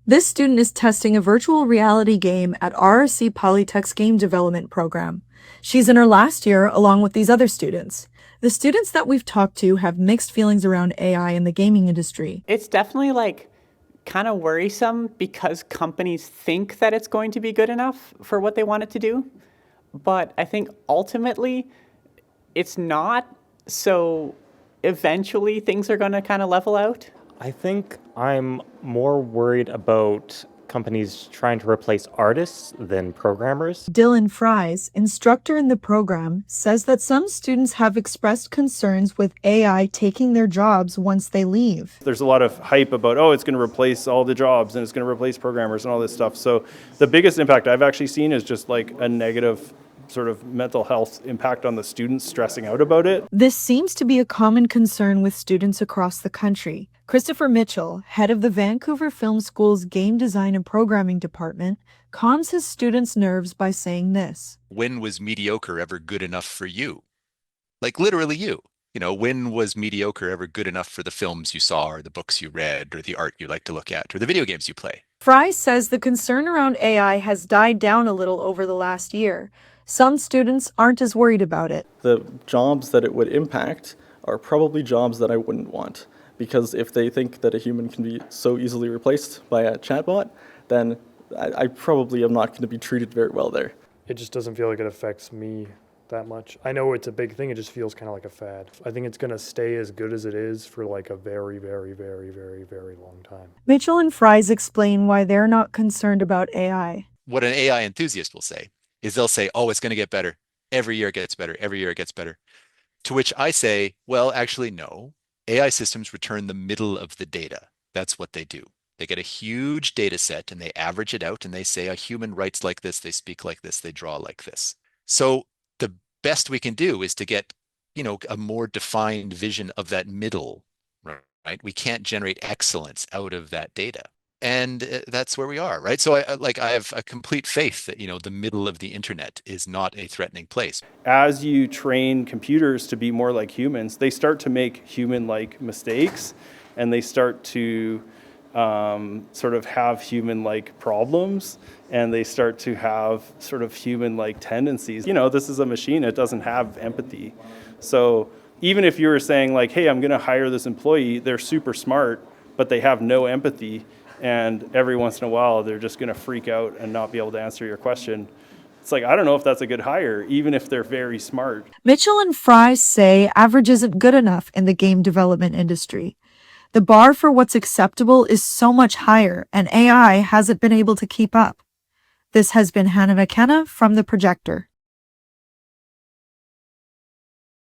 This student is testing a virtual reality game at RRC Polytech's game development program. She's in her last year along with these other students. The students that we've talked to have mixed feelings around AI in the gaming industry. It's definitely kind of worrisome because companies think that it's going to be good enough for what they want it to do. But I think ultimately it's not. So eventually things are going to kind of level out. I think I'm more worried about companies trying to replace artists than programmers. Dylan Fries, instructor in the program, says that some students have expressed concerns with AI taking their jobs once they leave. There's a lot of hype about, oh, it's going to replace all the jobs and it's going to replace programmers and all this stuff. So the biggest impact I've actually seen is just like a negative sort of mental health impact on the students stressing out about it. This seems to be a common concern with students across the country. Christopher Mitchell, head of the Vancouver Film School's Game Design and Programming Department, calms his students' nerves by saying this. When was mediocre ever good enough for you? Like literally you. You know, when was mediocre ever good enough for the films you saw or the books you read or the art you like to look at or the video games you play? Fry says the concern around AI has died down a little over the last year. Some students aren't as worried about it. The jobs that it would impact are probably jobs that I wouldn't want. Because if they think that a human can be so easily replaced by a chatbot, then I probably am not going to be treated very well there. It just doesn't feel like it affects me that much. I know it's a big thing, it just feels kind of like a fad. I think it's going to stay as good as it is for like a very, very, very, very, very long time. Mitchell and Fries explain why they're not concerned about AI. What an AI enthusiast will say is they'll say, oh, it's going to get better. Every year it gets better. Every year it gets better. To which I say, well, actually, no. AI systems return the middle of the data. That's what they do. They get a huge data set and they average it out and they say a human writes like this, they speak like this, they draw like this. So the best we can do is to get, a more defined vision of that middle, right? We can't generate excellence out of that data. And that's where we are, right? So I have a complete faith that, the middle of the internet is not a threatening place. As you train computers to be more like humans, they start to make human-like mistakes and they start to sort of have human-like problems and they start to have sort of human-like tendencies. This is a machine, it doesn't have empathy. So even if you were saying like, hey, I'm going to hire this employee, they're super smart, but they have no empathy. And every once in a while, they're just going to freak out and not be able to answer your question. It's like, I don't know if that's a good hire, even if they're very smart. Mitchell and Fries say average isn't good enough in the game development industry. The bar for what's acceptable is so much higher, and AI hasn't been able to keep up. This has been Hannah McKenna from The Projector.